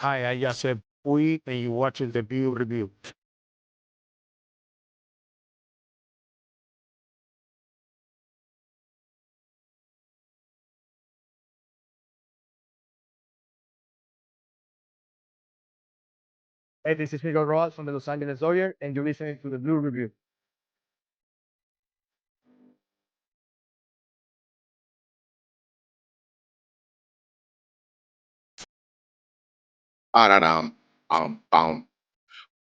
Hi, I just said Puy and you watching the view review. Hey, this is Miguel Rojas from the Los Angeles Dodgers, and you're listening to the Blue Review. Ah-da-dum, bum.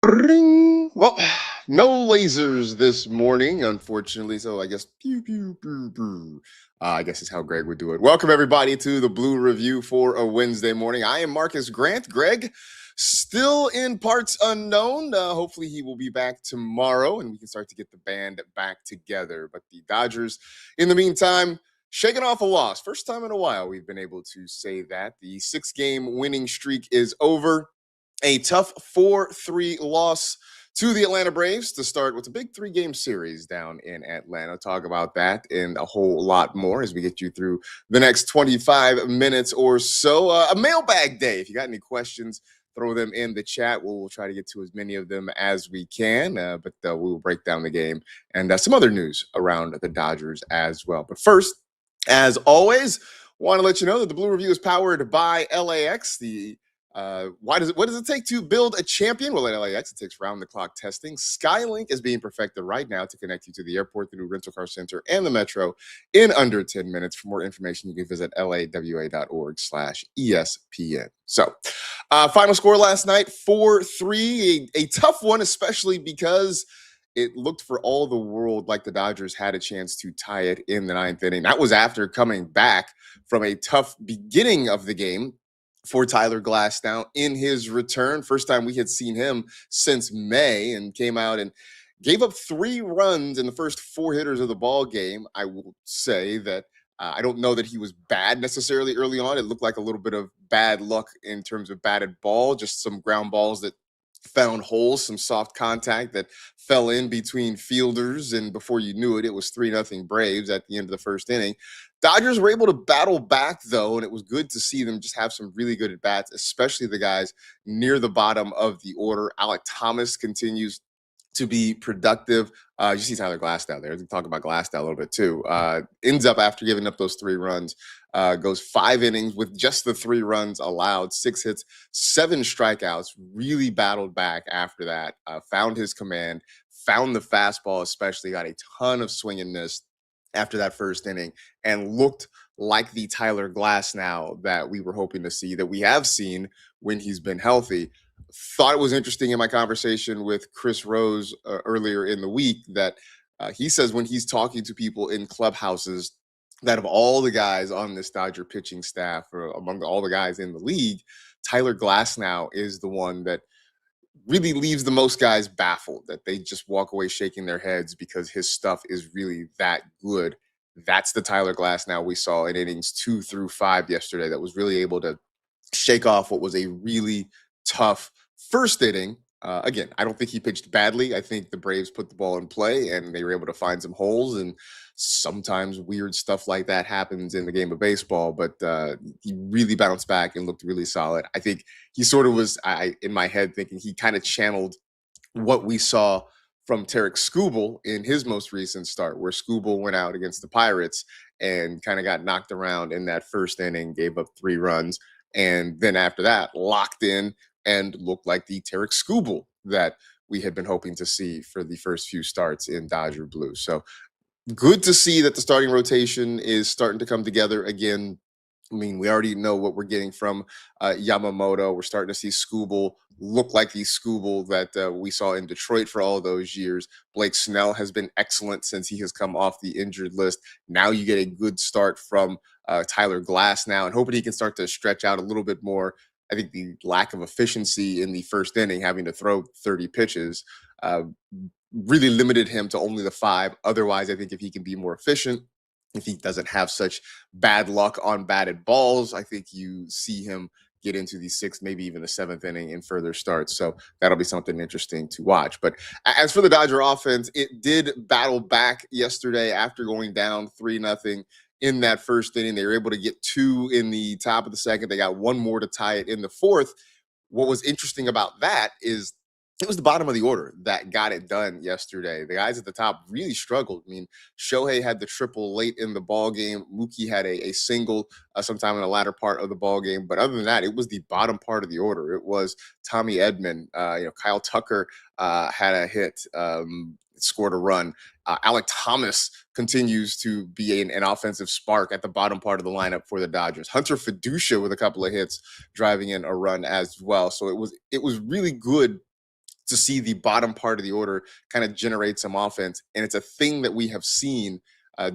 Ring. Well, no lasers this morning, unfortunately. So I guess pew pew pew pew. I guess is how Greg would do it. Welcome everybody to the Blue Review for a Wednesday morning. I am Marcus Grant. Greg, still in parts unknown. Hopefully he will be back tomorrow, and we can start to get the band back together. But the Dodgers, in the meantime, shaking off a loss. First time in a while we've been able to say that. The 6-game winning streak is over. A tough 4-3 loss to the Atlanta Braves to start what's a big 3-game series down in Atlanta. Talk about that and a whole lot more as we get you through the next 25 minutes or so. A mailbag day. If you got any questions, throw them in the chat. We'll try to get to as many of them as we can, but we will break down the game and some other news around the Dodgers as well. But first, as always, want to let you know that the Blue Review is powered by LAX, the what does it take to build a champion? Well, at LAX, it takes round-the-clock testing. Skylink is being perfected right now to connect you to the airport, the new rental car center, and the metro in under 10 minutes. For more information, you can visit lawa.org/ESPN. So, final score last night, 4-3. A tough one, especially because it looked for all the world like the Dodgers had a chance to tie it in the ninth inning. That was after coming back from a tough beginning of the game for Tyler Glasnow in his return. First time we had seen him since May, and came out and gave up 3 runs in the first 4 hitters of the ball game. I will say that I don't know that he was bad necessarily early on. It looked like a little bit of bad luck in terms of batted ball, just some ground balls that found holes, some soft contact that fell in between fielders, and before you knew it, it was 3-0 Braves at the end of the first inning. Dodgers were able to battle back, though, and it was good to see them just have some really good at bats, especially the guys near the bottom of the order. Alec Thomas continues to be productive. You see Tyler Glasnow there. We talk about Glasnow a little bit too. Ends up after giving up those 3 runs, goes 5 innings with just the 3 runs allowed, 6 hits, 7 strikeouts. Really battled back after that. Found his command, found the fastball, especially got a ton of swing and miss after that first inning, and looked like the Tyler Glasnow that we were hoping to see, that we have seen when he's been healthy. Thought it was interesting in my conversation with Chris Rose earlier in the week that he says when he's talking to people in clubhouses, that of all the guys on this Dodger pitching staff, or among all the guys in the league, Tyler Glasnow is the one that really leaves the most guys baffled, that they just walk away shaking their heads because his stuff is really that good. That's the Tyler Glasnow we saw in innings 2 through 5 yesterday, that was really able to shake off what was a really tough first inning. Again, I don't think he pitched badly. I think the Braves put the ball in play and they were able to find some holes. And sometimes weird stuff like that happens in the game of baseball. But he really bounced back and looked really solid. I think he sort of was, in my head, thinking he kind of channeled what we saw from Tarek Skubal in his most recent start, where Skubal went out against the Pirates and kind of got knocked around in that first inning, gave up 3 runs, and then after that, locked in and looked like the Tarek Skubal that we had been hoping to see for the first few starts in Dodger Blue. So good to see that the starting rotation is starting to come together again. I mean, we already know what we're getting from Yamamoto. We're starting to see Skubal look like the Skubal that we saw in Detroit for all those years. Blake Snell has been excellent since he has come off the injured list. Now you get a good start from Tyler Glasnow, and hoping he can start to stretch out a little bit more. I think the lack of efficiency in the first inning, having to throw 30 pitches, uh, really limited him to only the 5. Otherwise, I think if he can be more efficient, if he doesn't have such bad luck on batted balls, I think you see him get into the 6th, maybe even the 7th inning in further starts. So that'll be something interesting to watch. But as for the Dodger offense, it did battle back yesterday after going down 3-0 in that first inning. They were able to get 2 in the top of the second. They got 1 more to tie it in the 4th. what was interesting about that is it was the bottom of the order that got it done yesterday. The guys at the top really struggled. I mean, Shohei had the triple late in the ball game. Mookie had a single sometime in the latter part of the ball game. But other than that, it was the bottom part of the order. It was Tommy Edman. Kyle Tucker had a hit, scored a run. Alec Thomas continues to be an offensive spark at the bottom part of the lineup for the Dodgers. Hunter Fiducia with a couple of hits, driving in a run as well. So it was really good to see the bottom part of the order kind of generate some offense. And it's a thing that we have seen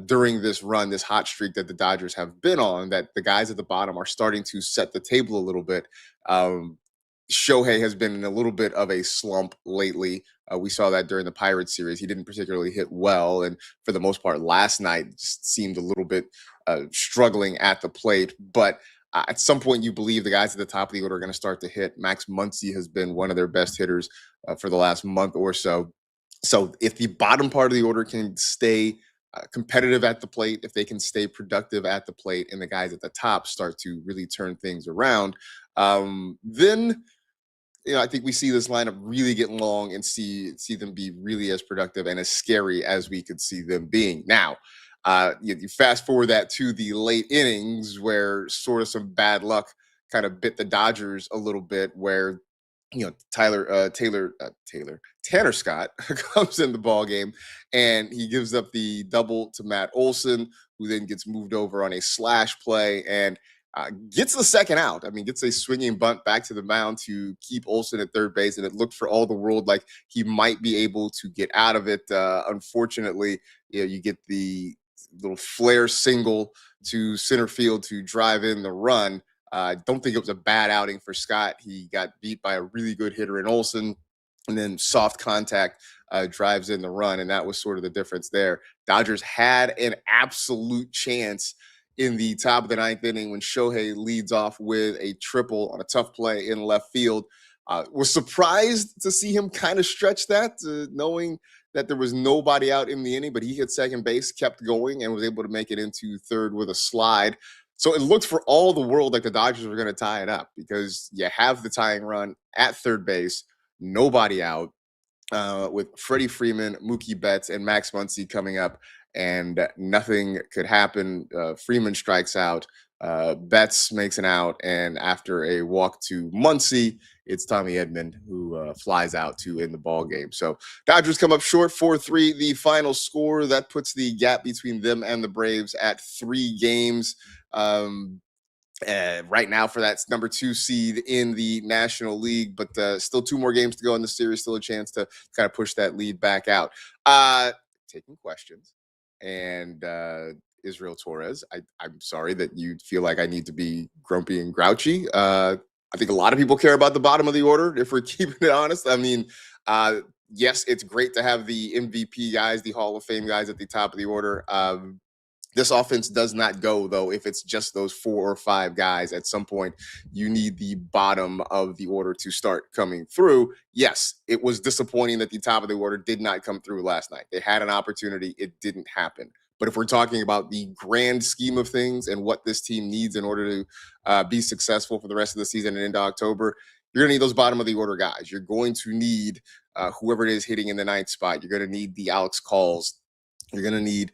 during this run, this hot streak that the Dodgers have been on, that the guys at the bottom are starting to set the table a little bit. Shohei has been in a little bit of a slump lately. We saw that during the Pirates series. He didn't particularly hit well. And for the most part, last night just seemed a little bit struggling at the plate. But at some point, you believe the guys at the top of the order are going to start to hit. Max Muncy has been one of their best hitters for the last month or so. So if the bottom part of the order can stay competitive at the plate, if they can stay productive at the plate, and the guys at the top start to really turn things around, then I think we see this lineup really get long and see them be really as productive and as scary as we could see them being. Now, you fast forward that to the late innings where sort of some bad luck kind of bit the Dodgers a little bit, where Tanner Scott comes in the ball game and he gives up the double to Matt Olson, who then gets moved over on a slash play and gets the second out. I mean, gets a swinging bunt back to the mound to keep Olson at third base, and it looked for all the world like he might be able to get out of it. Unfortunately, you get the little flare single to center field to drive in the run. I don't think it was a bad outing for Scott. He got beat by a really good hitter in Olson, and then soft contact drives in the run, and that was sort of the difference there. Dodgers had an absolute chance in the top of the ninth inning when Shohei leads off with a triple on a tough play in left field. Was surprised to see him kind of stretch that, knowing that there was nobody out in the inning, but he hit second base, kept going, and was able to make it into third with a slide. So it looked for all the world like the Dodgers were going to tie it up, because you have the tying run at third base, nobody out, with Freddie Freeman, Mookie Betts, and Max Muncy coming up, and nothing could happen. Freeman strikes out. Betts makes an out, and after a walk to Muncy, it's Tommy Edman who flies out to end the ball game. So Dodgers come up short 4-3, the final score. That puts the gap between them and the Braves at 3 games. Right now for that number 2 seed in the National League, but still 2 more games to go in the series, still a chance to kind of push that lead back out. Taking questions. And Israel Torres, I'm sorry that you feel like I need to be grumpy and grouchy. I think a lot of people care about the bottom of the order, if we're keeping it honest. I mean, yes, it's great to have the MVP guys, the Hall of Fame guys at the top of the order. This offense does not go, though, if it's just those 4 or 5 guys. At some point, you need the bottom of the order to start coming through. Yes, it was disappointing that the top of the order did not come through last night. They had an opportunity. It didn't happen. But if we're talking about the grand scheme of things and what this team needs in order to be successful for the rest of the season and into October, you're going to need those bottom of the order guys. You're going to need whoever it is hitting in the 9th spot. You're going to need the Alex Calls. You're going to need,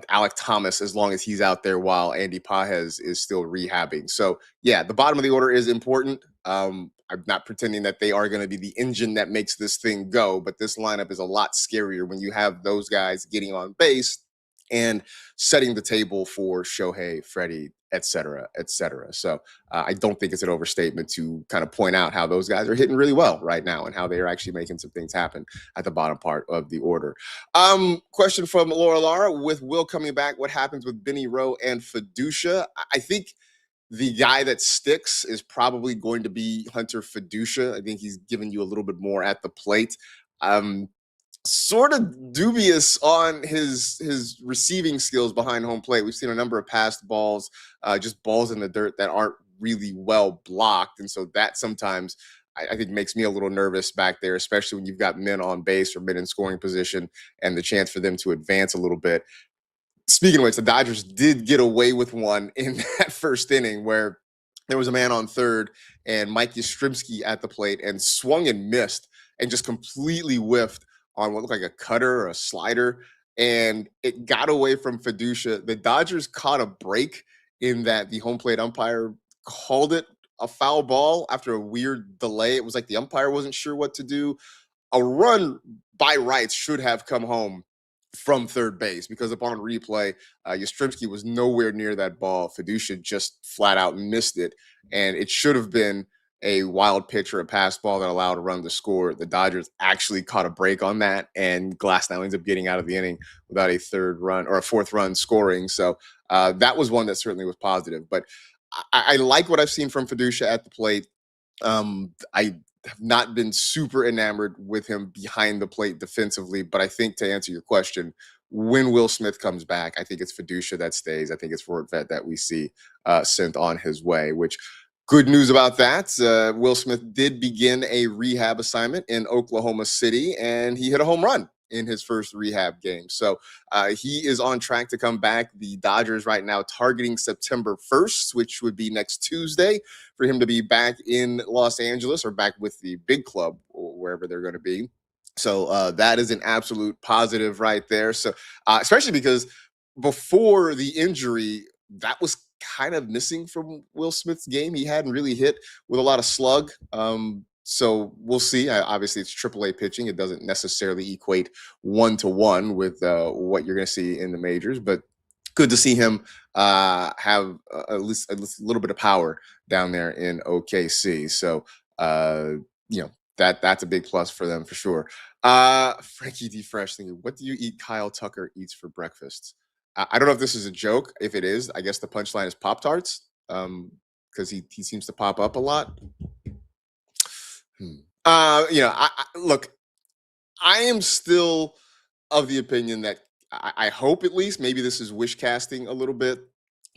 Alec Thomas, as long as he's out there while Andy Pages is still rehabbing. So, yeah, the bottom of the order is important. I'm not pretending that they are going to be the engine that makes this thing go, but this lineup is a lot scarier when you have those guys getting on base and setting the table for Shohei, Freddie, et cetera, et cetera. So I don't think it's an overstatement to kind of point out how those guys are hitting really well right now and how they are actually making some things happen at the bottom part of the order. Question from Laura Lara: with Will coming back, what happens with Benny Rowe and Fiducia? I think the guy that sticks is probably going to be Hunter Fiducia. I think he's given you a little bit more at the plate. Sort of dubious on his receiving skills behind home plate. We've seen a number of passed balls, just balls in the dirt that aren't really well blocked. And so that sometimes I think makes me a little nervous back there, especially when you've got men on base or men in scoring position and the chance for them to advance a little bit. Speaking of which, the Dodgers did get away with one in that first inning where there was a man on third, and Mike Yastrzemski at the plate, and swung and missed, and just completely whiffed on what looked like a cutter or a slider, and it got away from Fiducia. The Dodgers caught a break in that the home plate umpire called it a foul ball after a weird delay. It was like the umpire wasn't sure what to do. A run by rights should have come home from third base, because upon replay, Yastrzemski was nowhere near that ball. Fiducia just flat out missed it, and it should have been a wild pitch or a pass ball that allowed a run to score. The Dodgers actually caught a break on that, and Glasnow ends up getting out of the inning without a third run or a fourth run scoring. So that was one that certainly was positive. But I like what I've seen from Fiducia at the plate. I have not been super enamored with him behind the plate defensively, but I think, to answer your question, when Will Smith comes back, I think it's Fiducia that stays. I think it's Forvet that we see sent on his way, which, good news about that. Will Smith did begin a rehab assignment in Oklahoma City, and he hit a home run in his first rehab game. So he is on track to come back. The Dodgers right now targeting September 1st, which would be next Tuesday, for him to be back in Los Angeles, or back with the big club, or wherever they're going to be. So that is an absolute positive right there. So especially because before the injury, that was kind of missing from Will Smith's game. He hadn't really hit with a lot of slug. So we'll see. Obviously, it's AAA pitching. It doesn't necessarily equate 1-to-1 with what you're going to see in the majors, but good to see him have at least a little bit of power down there in OKC. So that's a big plus for them for sure. Frankie D. Fresh thinking, what do you eat Kyle Tucker eats for breakfast? I don't know if this is a joke. If it is, I guess the punchline is Pop-Tarts, because he seems to pop up a lot. Look, I am still of the opinion that I hope, at least, maybe this is wish casting a little bit,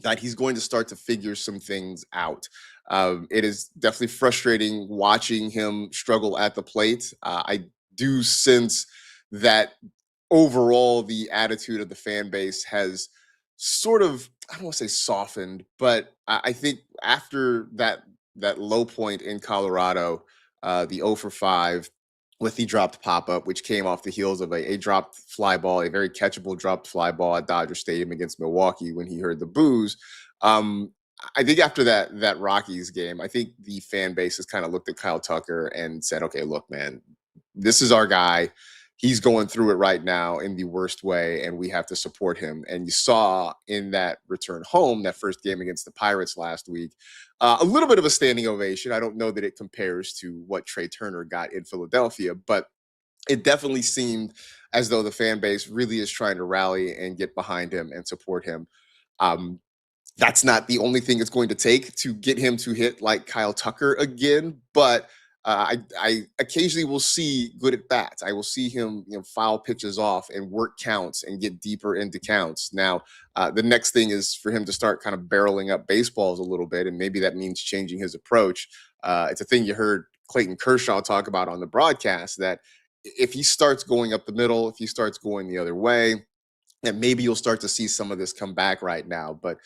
that he's going to start to figure some things out. It is definitely frustrating watching him struggle at the plate. I do sense that overall the attitude of the fan base has sort of, I don't want to say softened, but I think after that low point in Colorado, the 0 for 5 with the dropped pop-up, which came off the heels of a dropped fly ball, a very catchable dropped fly ball at Dodger Stadium against Milwaukee when he heard the boos. I think after that Rockies game, I think the fan base has kind of looked at Kyle Tucker and said, okay, look, man, this is our guy. He's going through it right now in the worst way, and we have to support him. And you saw in that return home, that first game against the Pirates last week, a little bit of a standing ovation. I don't know that it compares to what Trey Turner got in Philadelphia, but it definitely seemed as though the fan base really is trying to rally and get behind him and support him. That's not the only thing it's going to take to get him to hit like Kyle Tucker again, but I occasionally will see good at bats. I will see him, foul pitches off and work counts and get deeper into counts. Now, the next thing is for him to start kind of barreling up baseballs a little bit, and maybe that means changing his approach. It's a thing you heard Clayton Kershaw talk about on the broadcast, that if he starts going up the middle, if he starts going the other way, and maybe you'll start to see some of this come back right now. But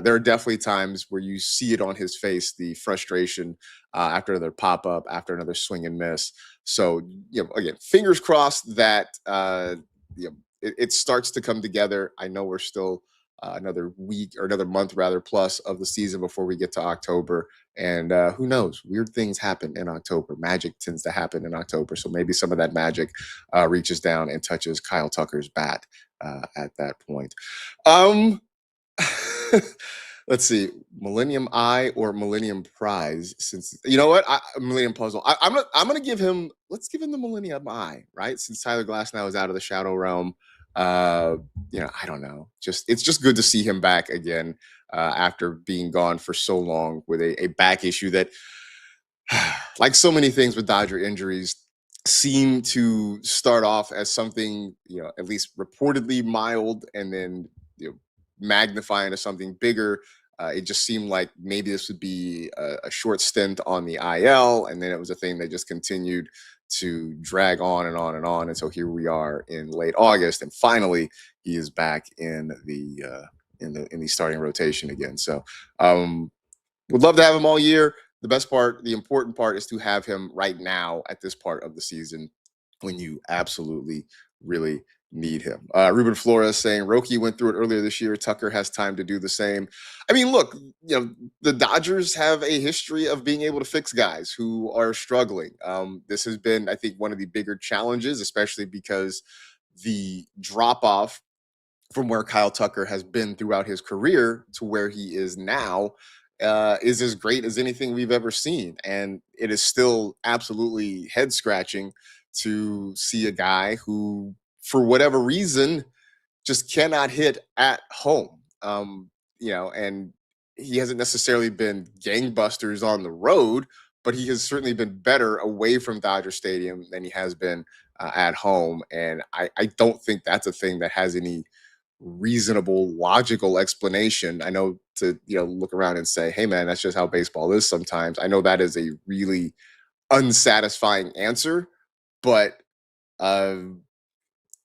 there are definitely times where you see it on his face, the frustration after another pop-up, after another swing and miss. So, again, fingers crossed that it starts to come together. I know we're still another week, or another month rather, plus of the season before we get to October. And who knows? Weird things happen in October. Magic tends to happen in October. So maybe some of that magic reaches down and touches Kyle Tucker's bat at that point. Let's see, Millennium Eye or Millennium Prize? Since you know what, Millennium Puzzle. I'm gonna give him. Let's give him the Millennium Eye, right? Since Tyler Glasnow is out of the Shadow Realm. I don't know. It's just good to see him back again after being gone for so long with a back issue that, like so many things with Dodger injuries, seem to start off as something, at least reportedly mild, and then magnify into something bigger. It just seemed like maybe this would be a short stint on the IL, and then it was a thing that just continued to drag on and on and on. And so here we are in late August, and finally he is back in the starting rotation again. So would love to have him all year. The best part, the important part, is to have him right now at this part of the season when you absolutely really need him. Ruben Flores saying Roki went through it earlier this year. Tucker has time to do the same. I mean, look, the Dodgers have a history of being able to fix guys who are struggling. This has been, I think, one of the bigger challenges, especially because the drop off from where Kyle Tucker has been throughout his career to where he is now is as great as anything we've ever seen. And it is still absolutely head scratching to see a guy who, for whatever reason, just cannot hit at home. And he hasn't necessarily been gangbusters on the road, but he has certainly been better away from Dodger Stadium than he has been at home. And I don't think that's a thing that has any reasonable, logical explanation. I know to look around and say, "Hey, man, that's just how baseball is." Sometimes I know that is a really unsatisfying answer, but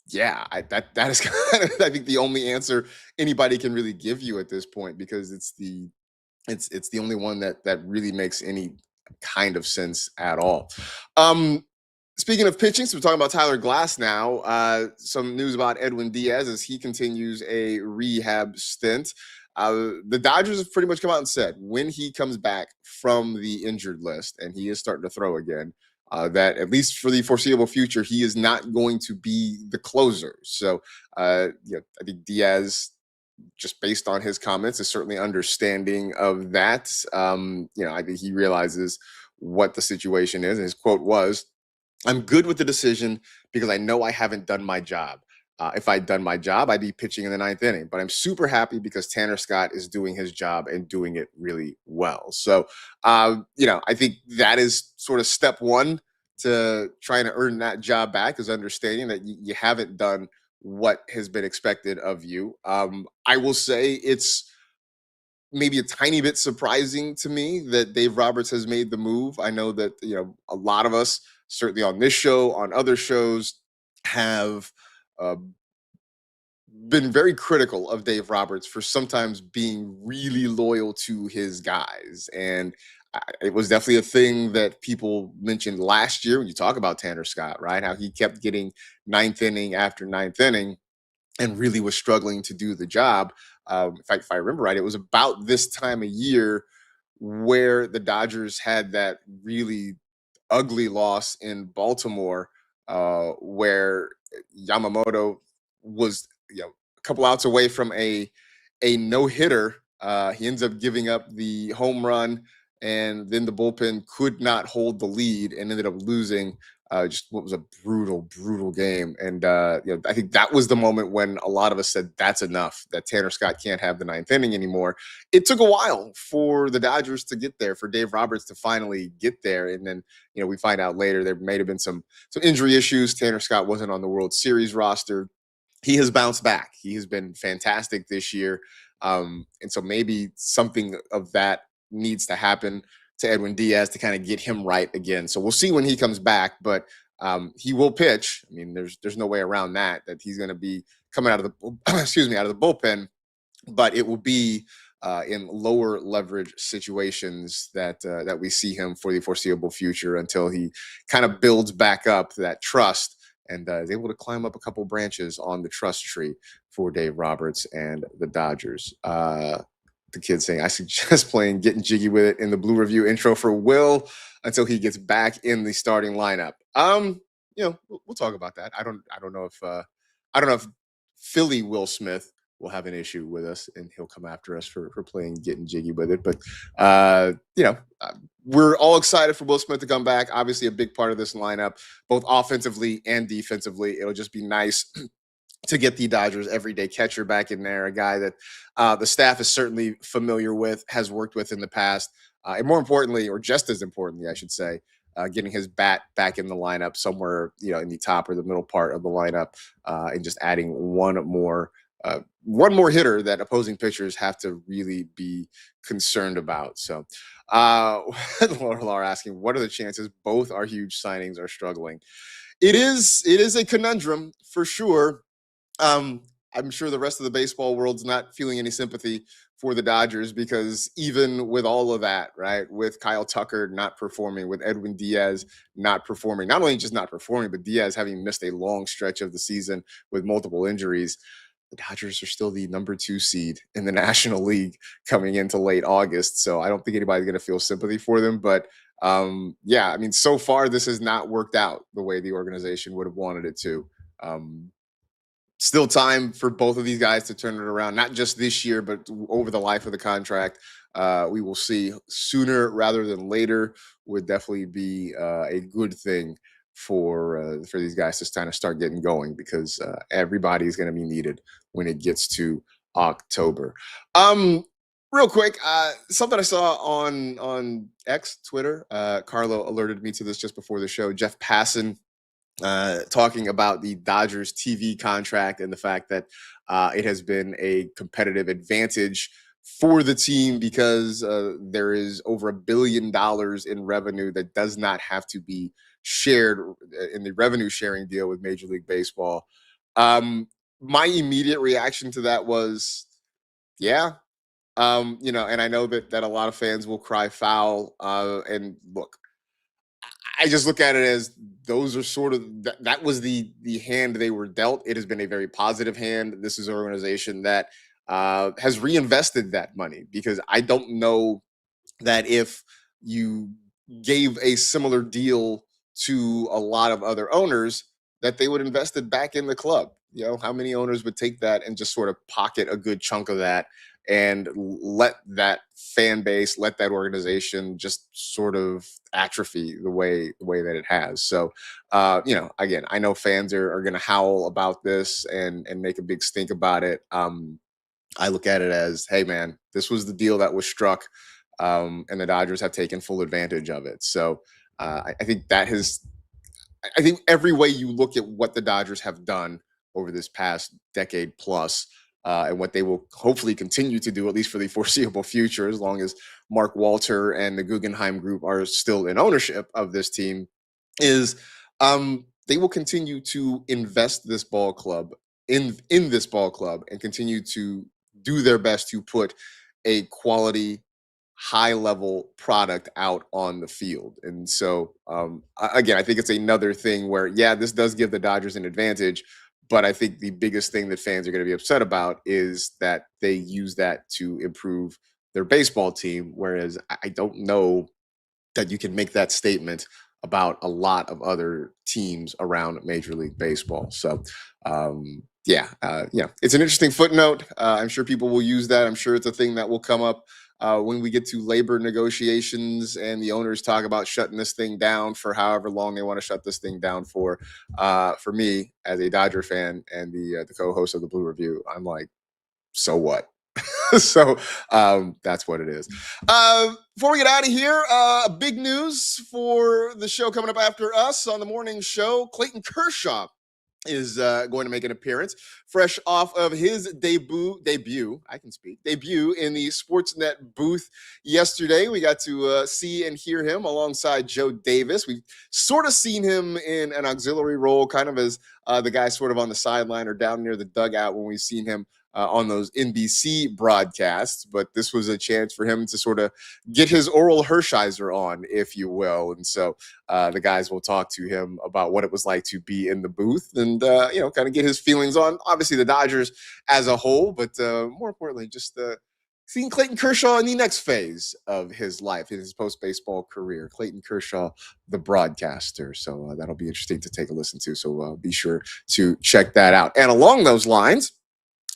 yeah, that is kind of, I think, the only answer anybody can really give you at this point, because it's the only one that really makes any kind of sense at all. Um, Speaking of pitching, so we're talking about Tyler Glasnow. Some news about Edwin Diaz as he continues a rehab stint. The Dodgers have pretty much come out and said when he comes back from the injured list and he is starting to throw again, that at least for the foreseeable future, he is not going to be the closer. So, I think Diaz, just based on his comments, is certainly understanding of that. I think he realizes what the situation is. And his quote was, "I'm good with the decision because I know I haven't done my job. If I'd done my job, I'd be pitching in the ninth inning. But I'm super happy because Tanner Scott is doing his job and doing it really well." So, I think that is sort of step one to trying to earn that job back, is understanding that you haven't done what has been expected of you. I will say it's maybe a tiny bit surprising to me that Dave Roberts has made the move. I know that a lot of us, certainly on this show, on other shows, have uh, been very critical of Dave Roberts for sometimes being really loyal to his guys. And it was definitely a thing that people mentioned last year when you talk about Tanner Scott, right? How he kept getting ninth inning after ninth inning and really was struggling to do the job. In fact, if I remember right, it was about this time of year where the Dodgers had that really ugly loss in Baltimore, where Yamamoto was a couple outs away from a no hitter. He ends up giving up the home run, and then the bullpen could not hold the lead and ended up losing. Just what was a brutal game. And I think that was the moment when a lot of us said that's enough, that Tanner Scott can't have the ninth inning anymore. It took a while for the Dodgers to get there, for Dave Roberts to finally get there. And then, we find out later there may have been some injury issues. Tanner Scott wasn't on the World Series roster. He has bounced back. He has been fantastic this year. And so maybe something of that needs to happen to Edwin Diaz to kind of get him right again. So we'll see when he comes back, but he will pitch. I mean, there's no way around that he's going to be coming out of the out of the bullpen, but it will be in lower leverage situations that we see him for the foreseeable future until he kind of builds back up that trust and is able to climb up a couple branches on the trust tree for Dave Roberts and the Dodgers. The kid saying, "I suggest playing Getting Jiggy with It in the Blue Review intro for Will until he gets back in the starting lineup." We'll talk about that. I don't know if Philly Will Smith will have an issue with us and he'll come after us for playing Getting Jiggy with It. But we're all excited for Will Smith to come back. Obviously, a big part of this lineup, both offensively and defensively. It'll just be nice to get the Dodgers everyday catcher back in there, a guy that the staff is certainly familiar with, has worked with in the past, and more importantly, or just as importantly, I should say, getting his bat back in the lineup somewhere, in the top or the middle part of the lineup, and just adding one more hitter that opposing pitchers have to really be concerned about. So, Laura asking, what are the chances both our huge signings are struggling? It is a conundrum for sure. I'm sure the rest of the baseball world's not feeling any sympathy for the Dodgers, because even with all of that, right, with Kyle Tucker not performing, with Edwin Diaz not performing, not only just not performing, but Diaz having missed a long stretch of the season with multiple injuries, the Dodgers are still the number 2 seed in the National League coming into late August. So I don't think anybody's going to feel sympathy for them. But yeah, I mean, so far this has not worked out the way the organization would have wanted it to. Still time for both of these guys to turn it around, not just this year, but over the life of the contract. We will see. Sooner rather than later would definitely be a good thing for these guys to kind of start getting going, because everybody's going to be needed when it gets to October. Real quick, something I saw on X, Twitter. Carlo alerted me to this just before the show. Jeff Passan talking about the Dodgers TV contract and the fact that it has been a competitive advantage for the team because there is over $1 billion in revenue that does not have to be shared in the revenue sharing deal with Major League Baseball. My immediate reaction to that was, yeah. And I know that a lot of fans will cry foul. And look, I just look at it as those are sort of that was the hand they were dealt. It has been a very positive hand. This is an organization that has reinvested that money, because I don't know that if you gave a similar deal to a lot of other owners, that they would invest it back in the club. How many owners would take that and just sort of pocket a good chunk of that and let that fan base, let that organization just sort of atrophy the way that it has. So, again, I know fans are going to howl about this and make a big stink about it. I look at it as, hey, man, this was the deal that was struck, and the Dodgers have taken full advantage of it. So I think I think every way you look at what the Dodgers have done over this past decade plus, and what they will hopefully continue to do, at least for the foreseeable future, as long as Mark Walter and the Guggenheim Group are still in ownership of this team, is they will continue to invest this ball club in this ball club and continue to do their best to put a quality, high level product out on the field. And so again, I think it's another thing where, yeah, this does give the Dodgers an advantage, but I think the biggest thing that fans are going to be upset about is that they use that to improve their baseball team, whereas I don't know that you can make that statement about a lot of other teams around Major League Baseball. So it's an interesting footnote. I'm sure people will use that. I'm sure it's a thing that will come up when we get to labor negotiations and the owners talk about shutting this thing down for however long they want to shut this thing down for. For me, as a Dodger fan and the co-host of the Blue Review, I'm like, so what? So that's what it is. Before we get out of here, big news for the show coming up after us on the morning show. Clayton Kershaw is going to make an appearance, fresh off of his debut in the Sportsnet booth yesterday. We got to see and hear him alongside Joe Davis. We've sort of seen him in an auxiliary role, kind of as the guy sort of on the sideline or down near the dugout when we've seen him on those NBC broadcasts. But this was a chance for him to sort of get his oral Hershiser on, if you will. And so the guys will talk to him about what it was like to be in the booth and, kind of get his feelings on, obviously, the Dodgers as a whole, but more importantly, just seeing Clayton Kershaw in the next phase of his life, in his post-baseball career. Clayton Kershaw, the broadcaster. So that'll be interesting to take a listen to. So be sure to check that out. And along those lines,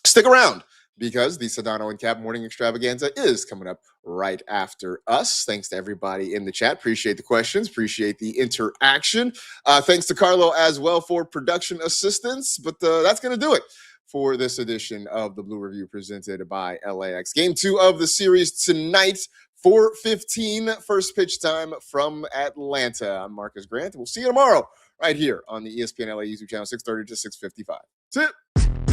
stick around, because the Sedano and Cap Morning Extravaganza is coming up right after us. Thanks to everybody in the chat. Appreciate the questions. Appreciate the interaction. Thanks to Carlo as well for production assistance. But that's going to do it for this edition of the Blue Review presented by LAX. Game 2 of the series tonight, 4:15 first pitch time from Atlanta. I'm Marcas Grant. We'll see you tomorrow right here on the ESPN LA YouTube channel, 6:30 to 6:55. That's it.